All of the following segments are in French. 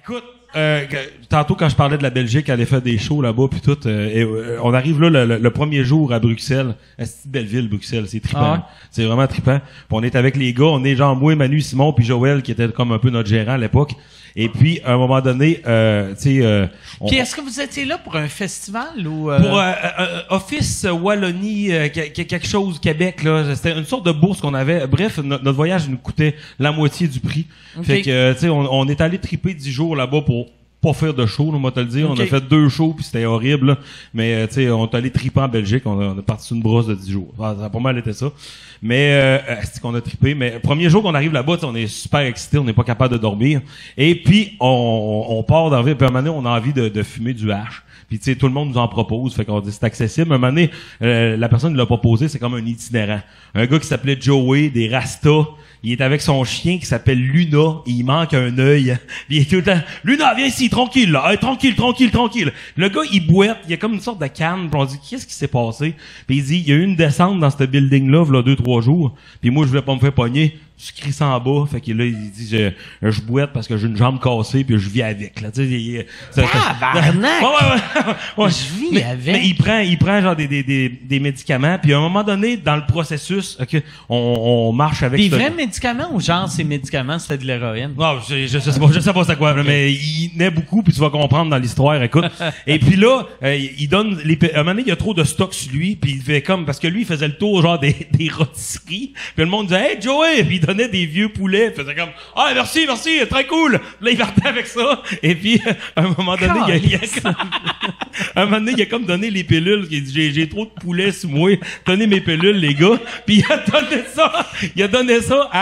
Écoute, tantôt quand je parlais de la Belgique, elle allait faire des shows là-bas puis tout, on arrive là le premier jour à Bruxelles. C'est une belle ville, Bruxelles, c'est trippant. Ah ouais? C'est vraiment trippant. Puis on est avec les gars, on est genre moi, Manu, Simon puis Joël qui était comme un peu notre gérant à l'époque. Et puis à un moment donné, tu sais, Puis est-ce que vous étiez là pour un festival ou pour Office Wallonie, quelque chose Québec là, c'était une sorte de bourse qu'on avait. Bref, notre voyage nous coûtait la moitié du prix. Okay. Fait que tu sais, on est allé triper 10 jours là-bas pour pas faire de show, on va te le dire. Okay. On a fait 2 shows puis c'était horrible. Là. Mais tu sais, on est allé triper en Belgique, on a parti sur une brosse de 10 jours. Ça a pas mal été ça. Mais c'est qu'on a trippé. Mais premier jour qu'on arrive là-bas, on est super excité, on n'est pas capable de dormir. Et puis on part dans la ville, puis à un moment donné, on a envie de fumer du hash. Puis tu sais, tout le monde nous en propose, fait qu'on dit c'est accessible. À un moment donné, la personne qui l'a proposé, c'est comme un itinérant. Un gars qui s'appelait Joey, des Rastas. Il est avec son chien qui s'appelle Luna. Il manque un œil. Il est tout le temps, Luna, viens ici, tranquille, là. Hey, tranquille. Le gars, il boite. Il y a comme une sorte de canne. Puis on dit, qu'est-ce qui s'est passé? Puis il dit, il y a eu une descente dans ce building-là, là, 2-3 jours. Puis moi, je voulais pas me faire pogner. Je crie ça en bas. Fait que là, il dit, je boite parce que j'ai une jambe cassée puis je vis avec, là. Tu sais, Tabarnak! Ouais. Je vis avec. Mais il prend genre des médicaments. Puis à un moment donné, dans le processus, on marche avec Des vrais médicaments ou genre ces médicaments, c'était de l'héroïne? Non, je sais pas c'est quoi, okay. Mais il naît beaucoup, puis tu vas comprendre dans l'histoire, écoute. Et puis là, il donne à un moment donné, il y a trop de stock sur lui, puis il fait comme, parce que lui, il faisait le tour genre des rôtisseries, puis le monde disait, hey Joey, puis il donnait des vieux poulets, puis il faisait comme, ah merci, très cool. Là, il partait avec ça, et puis à un moment donné, il a comme donné les pilules, il dit, j'ai trop de poulets sous moi, donnez mes pilules, les gars, puis il a donné ça à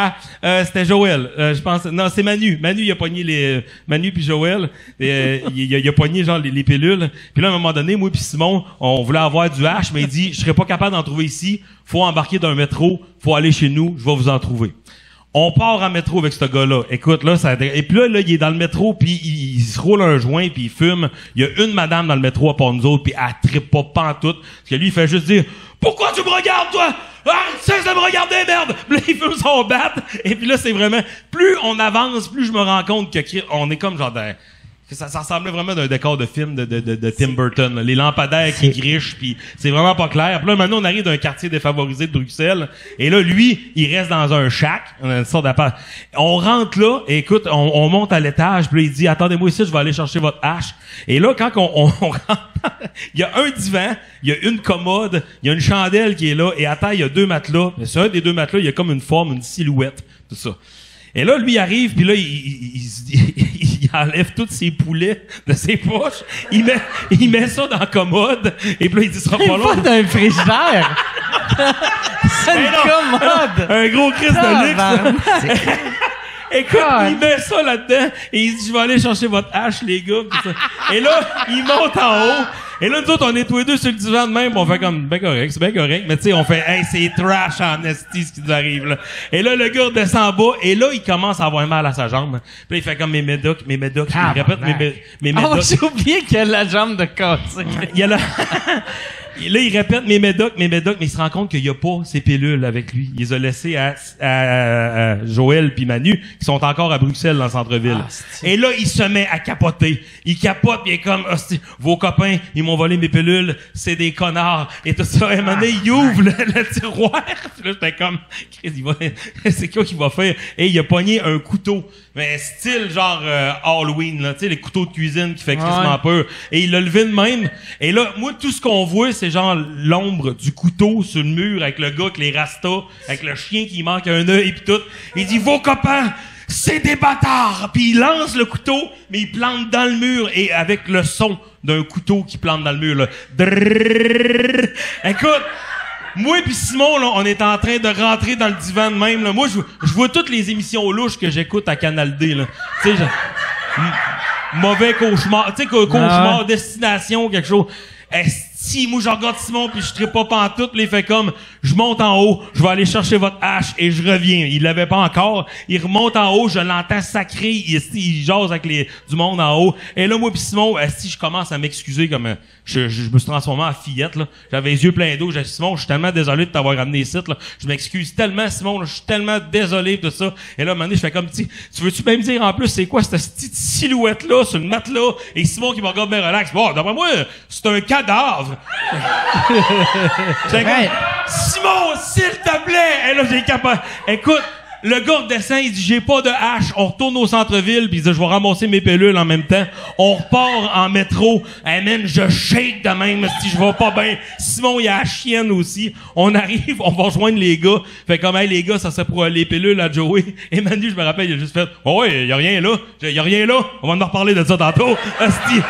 c'était Joël, je pense. Non, c'est Manu. Manu, il a pogné Manu puis Joël. Il a pogné genre les pilules. Puis là, à un moment donné, moi puis Simon, on voulait avoir du hash, mais il dit, je serais pas capable d'en trouver ici. Faut embarquer dans un métro. Faut aller chez nous. Je vais vous en trouver. On part en métro avec ce gars-là. Écoute, là, et puis là, il est dans le métro, puis il se roule un joint, puis il fume. Il y a une madame dans le métro à part nous autres, puis elle trippe pas pantoute. Parce que lui, il fait juste dire, pourquoi tu me regardes, toi? Cesse de me regarder, merde! Puis là, il fume son bat. Et puis là, c'est vraiment, plus on avance, plus je me rends compte que on est comme genre ça ressemblait vraiment d'un décor de film de Tim Burton, là. Les lampadaires qui grichent, puis c'est vraiment pas clair. Puis là, maintenant, on arrive d'un quartier défavorisé de Bruxelles, et là, lui, il reste dans un shack, une sorte d'appart. On rentre là, et écoute, on monte à l'étage, puis là, il dit, attendez-moi ici, je vais aller chercher votre hache. Et là, quand on rentre, il y a un divan, il y a une commode, il y a une chandelle qui est là, et à terre, il y a 2 matelas. Mais sur un des 2 matelas, il y a comme une forme, une silhouette, tout ça. Et là, lui, il arrive, puis là, il enlève tous ses poulets de ses poches, il met ça dans la commode, et puis là, il dit, sera pas long. C'est pas d'un frigidaire! C'est une commode! Un gros Christ de luxe! Écoute, il met ça là-dedans, et il dit, je vais aller chercher votre hache, les gars, pis ça. Et là, il monte en haut, et là, nous autres, on est tous les deux sur le divan de même, on fait comme, ben correct, c'est bien correct, mais tu sais, on fait, hey, c'est trash en esti ce qui nous arrive, là. Et là, le gars descend en bas, et là, il commence à avoir mal à sa jambe. Puis là, il fait comme mes médocs, il répète mes médocs. Oh, j'ai oublié qu'il a la jambe de cassée. Il y a là, il répète mes médocs, mais il se rend compte qu'il y a pas ces pilules avec lui. Il les a laissées à Joël puis Manu, qui sont encore à Bruxelles, dans le centre-ville. Et là, il se met à capoter. Il capote, pis il est comme, vos copains, ils m'ont volé mes pilules, c'est des connards. Et tout ça, et à un moment donné, il ouvre le tiroir. Puis là, j'étais comme, c'est quoi qu'il va faire? Et il a pogné un couteau. Mais style genre Halloween, là, tu sais, les couteaux de cuisine qui fait crissement peur. Et il l'a levé de même. Et là, moi, tout ce qu'on voit, c'est genre l'ombre du couteau sur le mur avec le gars avec les rastas, avec le chien qui manque un œil pis tout. Il dit, vos copains, c'est des bâtards! Puis il lance le couteau, mais il plante dans le mur, et avec le son d'un couteau qui plante dans le mur, là. Drrrr. Écoute, moi pis Simon, là, on est en train de rentrer dans le divan de même, là. Moi, je vois toutes les émissions louches que j'écoute à Canal D, là. Tu sais, mauvais cauchemar, tu sais, cauchemar, destination, quelque chose. si, moi, je regarde Simon, puis je trippe pas pantoute, puis il fait comme, je monte en haut, je vais aller chercher votre hache, et je reviens. Il l'avait pas encore. Il remonte en haut, je l'entends sacrer, il jase avec du monde en haut. Et là, moi pis Simon, si je commence à m'excuser comme, je me suis transformé en fillette, là. J'avais les yeux pleins d'eau. J'ai dit, Simon, je suis tellement désolé de t'avoir ramené ici, là. Je m'excuse tellement, Simon, là. Je suis tellement désolé de ça. Et là, à un moment donné, je fais comme, tu veux-tu même dire en plus, c'est quoi cette petite silhouette-là sur le matelas? Et Simon qui me regarde bien relax. Bon, d'après moi, c'est un cadavre. J'ai comme, Simon, s'il te plaît! Et là, j'ai capable. Écoute, le gars redescend, il dit, j'ai pas de hache. On retourne au centre-ville, puis il dit, je vais ramasser mes pilules en même temps. On repart en métro. Hey man, je shake de même si je vais pas bien. Simon, il a la chienne aussi. On arrive, on va rejoindre les gars. Fait comme, hey, les gars, ça serait pour les pilules à Joey. Et Manu, je me rappelle, il a juste fait, oh ouais, y a rien là. Y a rien là. On va en reparler de ça tantôt. Asti.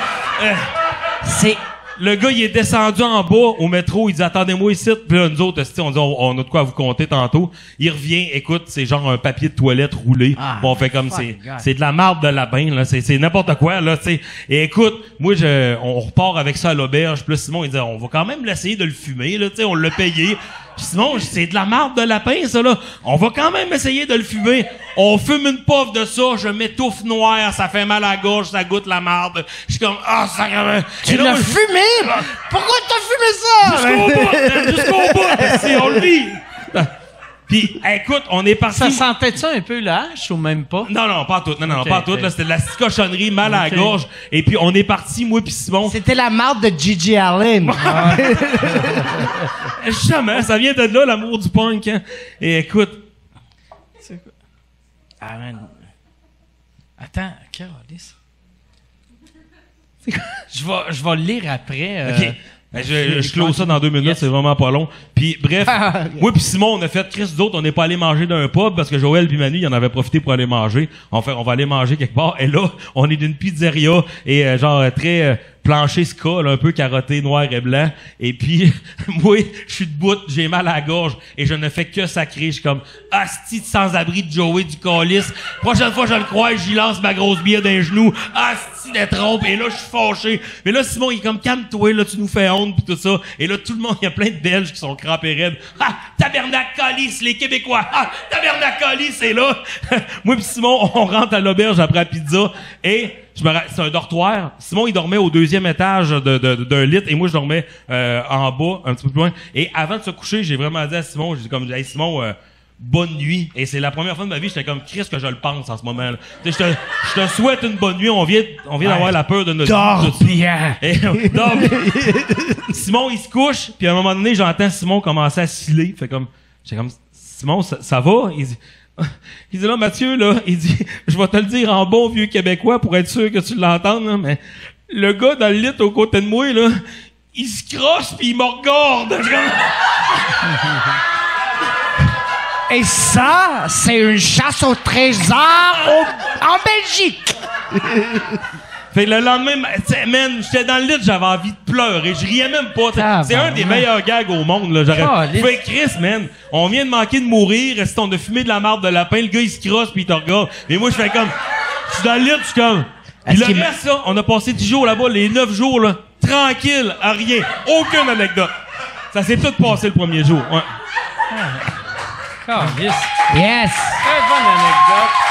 C'est... Le gars, il est descendu en bas au métro, il dit attendez-moi ici. Puis là, nous autres, on dit on a de quoi vous compter tantôt. Il revient, écoute, c'est genre un papier de toilette roulé. Bon, on fait comme c'est de la marde de lapin là, c'est n'importe quoi là, tu sais. Et écoute, moi on repart avec ça à l'auberge. Puis là, Simon il dit on va quand même l'essayer de le fumer là, tu sais, on l'a payé. Puis Simon, c'est de la marde de lapin ça là. On va quand même essayer de le fumer. On fume une puff de ça, je m'étouffe noir, ça fait mal à la gorge, ça goûte la marde. Je suis comme sacrément. Tu l'as fumé? Pourquoi t'as fumé ça? Jusqu'au bout, si on le vit. Puis, écoute, on est parti. Ça sentait-tu un peu la hache ou même pas? Non, pas tout. Non, okay, pas tout. Là, c'était de la cochonnerie, mal à la gorge. Et puis, on est parti, moi puis Simon. C'était la marde de Gigi Allen. Jamais. Ça vient de là, l'amour du punk. Hein. Et écoute. C'est quoi? Ah, man. Attends, Carolis. Je vais le lire après. OK. Je close ça dans 2 minutes, c'est vraiment pas long. Puis bref, moi puis Simon, on a fait Chris d'autres, on n'est pas allé manger d'un pub parce que Joël puis Manu, ils en avaient profité pour aller manger. On va aller manger quelque part. Et là, on est d'une pizzeria et genre très plancher ska, là, un peu carotté, noir et blanc. Et puis, moi, je suis debout, j'ai mal à la gorge et je ne fais que sacrer. Je suis comme, asti de sans-abri de Joey du calice. Prochaine fois, je le crois, j'y lance ma grosse bière d'un genou. Asti de trompe. Et là, je suis fâché. Mais là, Simon, il est comme, calme-toi, là, tu nous fais honte pis tout ça. Et là, tout le monde, il y a plein de Belges qui sont crampés raides. Ah, tabernacle calice, les Québécois. Ah, tabernacle calice, c'est là. Moi pis Simon, on rentre à l'auberge après la pizza et c'est un dortoir. Simon, il dormait au 2e étage d'un lit et moi, je dormais en bas, un petit peu plus loin. Et avant de se coucher, j'ai vraiment dit à Simon, j'ai dit comme, hey Simon, bonne nuit. Et c'est la première fois de ma vie, j'étais comme Christ que je le pense en ce moment-là. Je te souhaite une bonne nuit. On vient d'avoir la peur de notre vie. Dors bien. Simon, il se couche, puis à un moment donné, j'entends Simon commencer à sciller. J'étais comme, Simon, ça va? Il dit là, Mathieu, là, il dit, je vais te le dire en bon vieux québécois pour être sûr que tu l'entendes, là, mais le gars dans le lit aux côtés de moi, là, il se crosse pis il me regarde. Et ça, c'est une chasse au trésor en Belgique. Fait que le lendemain, man, j'étais dans le lit, j'avais envie de pleurer. Je riais même pas. C'est un des meilleurs gags au monde, là. Fait Chris, man, on vient de manquer de mourir. Est-ce qu'on a fumé de la marde de lapin? Le gars, il se crosse pis il te regarde. Mais moi, je fais comme, je suis dans le lit, je suis comme, pis le reste, là, on a passé 10 jours là-bas, les 9 jours, là, tranquille, à rien. Aucune anecdote. Ça s'est tout passé le premier jour. Ouais. Oh, yes. Yes. Très bonne anecdote.